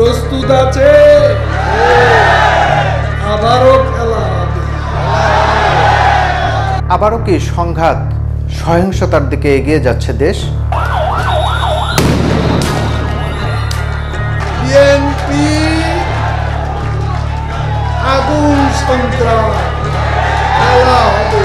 প্রস্তুত আছে, আবারও খেলা হবে। আবারও কি সংঘাত সহিংসতার দিকে এগিয়ে যাচ্ছে দেশ? বিএনপি আগুন সন্ত্রাস, খেলা হবে।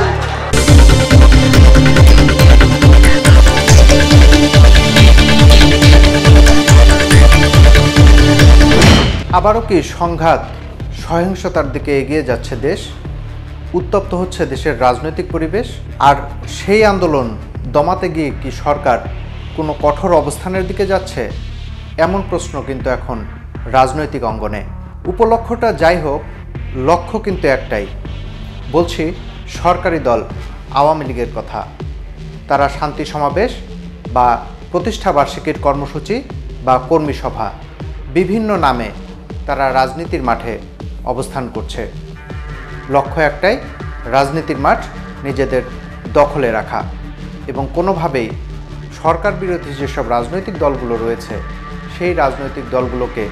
আবারও কি সংঘাত সহিংসতার দিকে এগিয়ে যাচ্ছে দেশ? উত্তপ্ত হচ্ছে দেশের রাজনৈতিক পরিবেশ। আর সেই আন্দোলন দমাতে গিয়ে কি সরকার কোনো কঠোর অবস্থানের দিকে যাচ্ছে? এমন প্রশ্ন কিন্তু এখন রাজনৈতিক অঙ্গনে। উপলক্ষ্যটা যাই হোক, লক্ষ্য কিন্তু একটাই। বলছি সরকারি দল আওয়ামী লীগের কথা। তারা শান্তি সমাবেশ বা প্রতিষ্ঠাবার্ষিকীর কর্মসূচি বা কর্মী সভা বিভিন্ন নামে তারা রাজনীতির মাঠে অবস্থান করছে। লক্ষ্য একটাই, রাজনীতির মাঠ নিজেদের দখলে রাখা এবং কোনোভাবেই সরকার বিরোধী যেসব রাজনৈতিক দলগুলো রয়েছে সেই রাজনৈতিক দলগুলোকে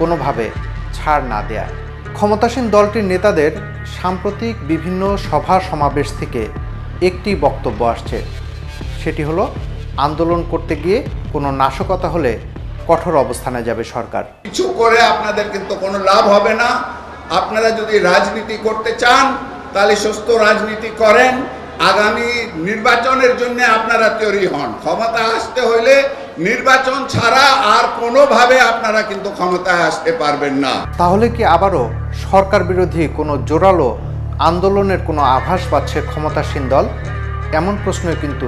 কোনোভাবে ছাড় না দেয়া। ক্ষমতাসীন দলটির নেতাদের সাম্প্রতিক বিভিন্ন সভা সমাবেশ থেকে একটি বক্তব্য আসছে, সেটি হলো আন্দোলন করতে গিয়ে কোনো নাশকতা হলে কঠোর অবস্থানে যাবে সরকার। কিছু করে আপনাদের কিন্তু কোনো লাভ হবে না। আপনারা যদি রাজনীতি করতে চান তাহলে সুস্থ রাজনীতি করেন। আগামী নির্বাচনের জন্য আপনারা তৈরি হন। ক্ষমতা আসতে হইলে নির্বাচন ছাড়া আর কোনোভাবে আপনারা কিন্তু ক্ষমতায় আসতে পারবেন না। তাহলে কি আবারও সরকার বিরোধী কোনো জোরালো আন্দোলনের কোনো আভাস পাচ্ছে ক্ষমতাসীন দল? এমন প্রশ্ন কিন্তু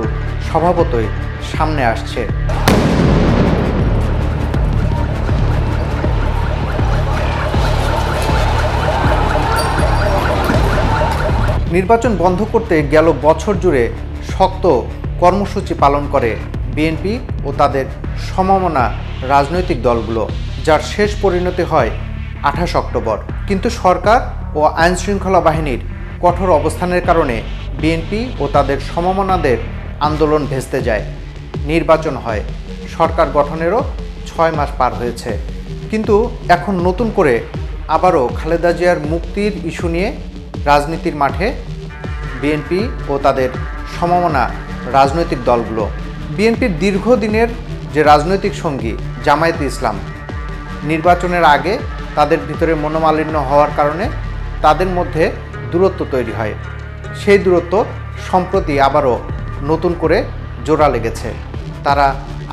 স্বভাবতই সামনে আসছে। নির্বাচন বন্ধ করতে গেল বছর জুড়ে শক্ত কর্মসূচি পালন করে বিএনপি ও তাদের সমমনা রাজনৈতিক দলগুলো, যার শেষ পরিণতি হয় 28 অক্টোবর। কিন্তু সরকার ও আইনশৃঙ্খলা বাহিনীর কঠোর অবস্থানের কারণে বিএনপি ও তাদের সমমনাদের আন্দোলন ভেস্তে যায়। নির্বাচন হয়, সরকার গঠনেরও 6 মাস পার হয়েছে। কিন্তু এখন নতুন করে আবারও খালেদা জিয়ার মুক্তির ইস্যু নিয়ে রাজনীতির মাঠে বিএনপি ও তাদের সমমনা রাজনৈতিক দলগুলো। বিএনপির দীর্ঘদিনের যে রাজনৈতিক সঙ্গী জামায়াতে ইসলাম, নির্বাচনের আগে তাদের ভিতরে মনোমালিন্য হওয়ার কারণে তাদের মধ্যে দূরত্ব তৈরি হয়। সেই দূরত্ব সম্প্রতি আবারও নতুন করে জোড়া লেগেছে। তারা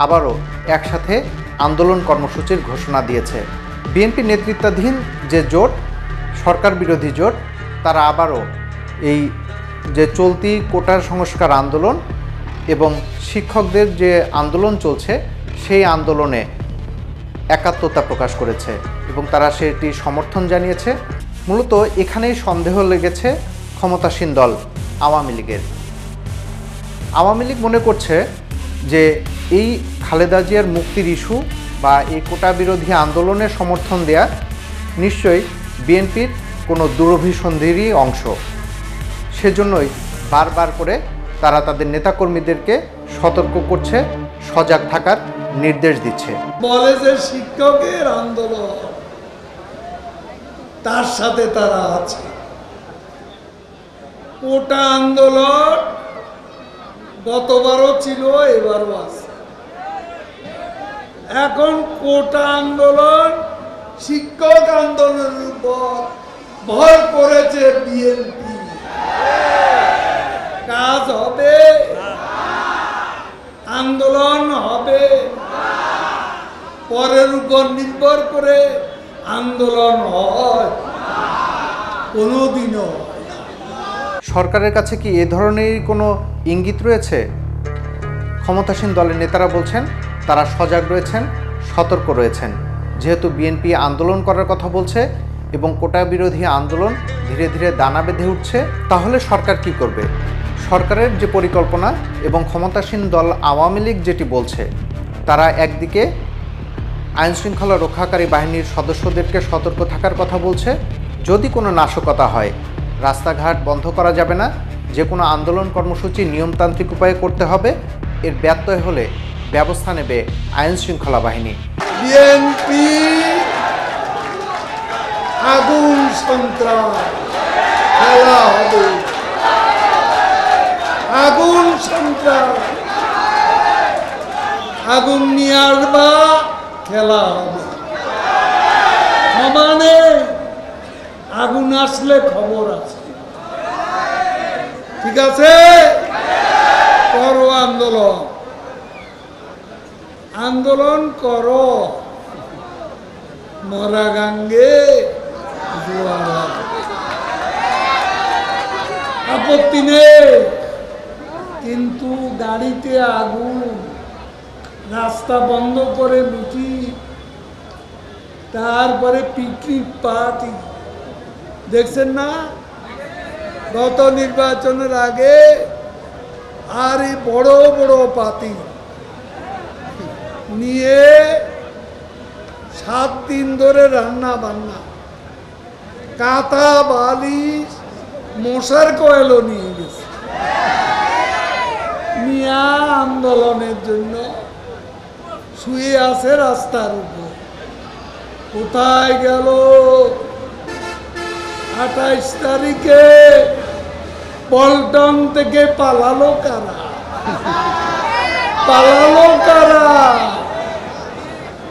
আবারও একসাথে আন্দোলন কর্মসূচির ঘোষণা দিয়েছে। বিএনপি নেতৃত্বাধীন যে জোট, সরকার বিরোধী জোট, তারা আবারও এই যে চলতি কোটার সংস্কার আন্দোলন এবং শিক্ষকদের যে আন্দোলন চলছে সেই আন্দোলনে একাত্মতা প্রকাশ করেছে এবং তারা সেটি সমর্থন জানিয়েছে। মূলত এখানেই সন্দেহ লেগেছে ক্ষমতাসীন দল আওয়ামী লীগের। আওয়ামী লীগ মনে করছে যে এই খালেদা জিয়ার মুক্তির ইস্যু বা এই কোটা বিরোধী আন্দোলনের সমর্থন দেয়া নিশ্চয়ই বিএনপির কোনো দুরভিসন্ধিরই অংশ। সেজন্যই বারবার করে তারা তাদের নেতাকর্মীদেরকে সতর্ক করছে, সজাগ থাকার নির্দেশ দিচ্ছে। বলে যে শিক্ষকের আন্দোলন, তার সাথে তারা আছে। কোটা আন্দোলন গতবারও ছিল, এবারও আছে। এখন কোটা আন্দোলন শিক্ষক আন্দোলনের উপর ভর করেছে বিএনপি। কাজ হবে, আন্দোলন হবে, পরের উপর নির্ভর করে আন্দোলন হয়, কোনোদিনও হয় না। সরকারের কাছে কি এ ধরনের কোনো ইঙ্গিত রয়েছে? ক্ষমতাসীন দলের নেতারা বলছেন তারা সজাগ রয়েছেন, সতর্ক রয়েছেন। যেহেতু বিএনপি আন্দোলন করার কথা বলছে এবং কোটা বিরোধী আন্দোলন ধীরে ধীরে দানা বেঁধে উঠছে, তাহলে সরকার কি করবে? সরকারের যে পরিকল্পনা এবং ক্ষমতাসীন দল আওয়ামী লীগ যেটি বলছে, তারা একদিকে আইনশৃঙ্খলা রক্ষাকারী বাহিনীর সদস্যদেরকে সতর্ক থাকার কথা বলছে। যদি কোনো নাশকতা হয়, রাস্তাঘাট বন্ধ করা যাবে না, যে কোনো আন্দোলন কর্মসূচি নিয়মতান্ত্রিক উপায়ে করতে হবে। এর ব্যত্যয় হলে ব্যবস্থা নেবে আইনশৃঙ্খলা বাহিনী। বিএনপি আগুন সন্ত্রাস খেলা হবে, আগুন সন্ত্রাস, আগুন নিয়ে আসবা খেলা হবে। সমানে আগুন আসলে খবর আছে, ঠিক আছে? করো আন্দোলন, আন্দোলন করো, মরা গাঙ্গে জোয়ার হবে। আপত্তি নেই, কিন্তু গাড়িতে আগুন, রাস্তা বন্ধ করে মিটিং, তারপরে পিকনিক পার্টি দেখছেন না? গত নির্বাচনের আগে আর এই বড় বড় পার্টি নিয়ে 7 দিন ধরে রান্না বান্না, কাঁথা বালিশ মশার কয়েলও নিয়ে গেছে, মিয়া আন্দোলনের জন্য শুয়ে আছে রাস্তার উপর। কোথায় গেল 28 তারিখে পল্টন থেকে পালালো কারা? পালালো কারা?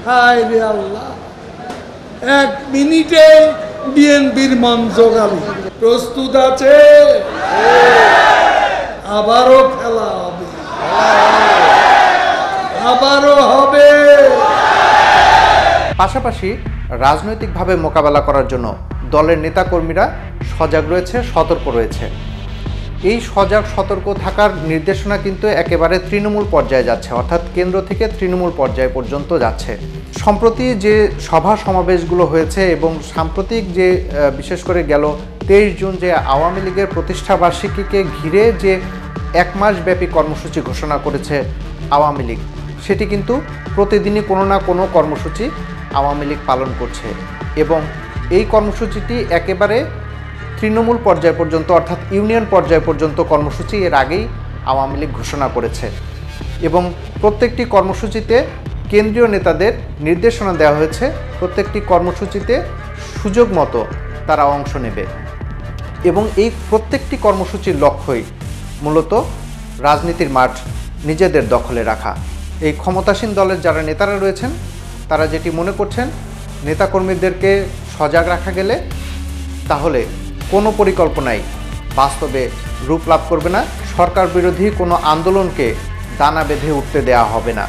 হায় রে আল্লাহ, 1 মিনিটে বিএনপির মঞ্চ গালি। প্রস্তুত আছে? আবারও খেলা হবে, আবারও হবে। পাশাপাশি রাজনৈতিকভাবে মোকাবেলা করার জন্য দলের নেতাকর্মীরা সজাগ রয়েছে, সতর্ক রয়েছে। এই সজাগ সতর্ক থাকার নির্দেশনা কিন্তু একেবারে তৃণমূল পর্যায়ে যাচ্ছে, অর্থাৎ কেন্দ্র থেকে তৃণমূল পর্যায় পর্যন্ত যাচ্ছে। সম্প্রতি যে সভা সমাবেশগুলো হয়েছে এবং সাম্প্রতিক যে বিশেষ করে গেল 23 জুন যে আওয়ামী লীগের প্রতিষ্ঠাবার্ষিকীকে ঘিরে যে 1 মাস ব্যাপী কর্মসূচি ঘোষণা করেছে আওয়ামী লীগ, সেটি কিন্তু প্রতিদিনই কোনো না কোনো কর্মসূচি আওয়ামী লীগ পালন করছে এবং এই কর্মসূচিটি একেবারে তৃণমূল পর্যায় পর্যন্ত অর্থাৎ ইউনিয়ন পর্যায় পর্যন্ত কর্মসূচি এর আগেই আওয়ামী লীগ ঘোষণা করেছে এবং প্রত্যেকটি কর্মসূচিতে কেন্দ্রীয় নেতাদের নির্দেশনা দেওয়া হয়েছে প্রত্যেকটি কর্মসূচিতে সুযোগ মতো তারা অংশ নেবে এবং এই প্রত্যেকটি কর্মসূচির লক্ষ্যই মূলত রাজনীতির মাঠ নিজেদের দখলে রাখা। এই ক্ষমতাসীন দলের যারা নেতারা রয়েছেন তারা যেটি মনে করছেন নেতাকর্মীদেরকে সজাগ রাখা গেলে তাহলে কোনো পরিকল্পনাই বাস্তবে রূপ লাভ করবে না, সরকার বিরোধী কোনো আন্দোলনকে দানা বেঁধে উঠতে দেওয়া হবে না।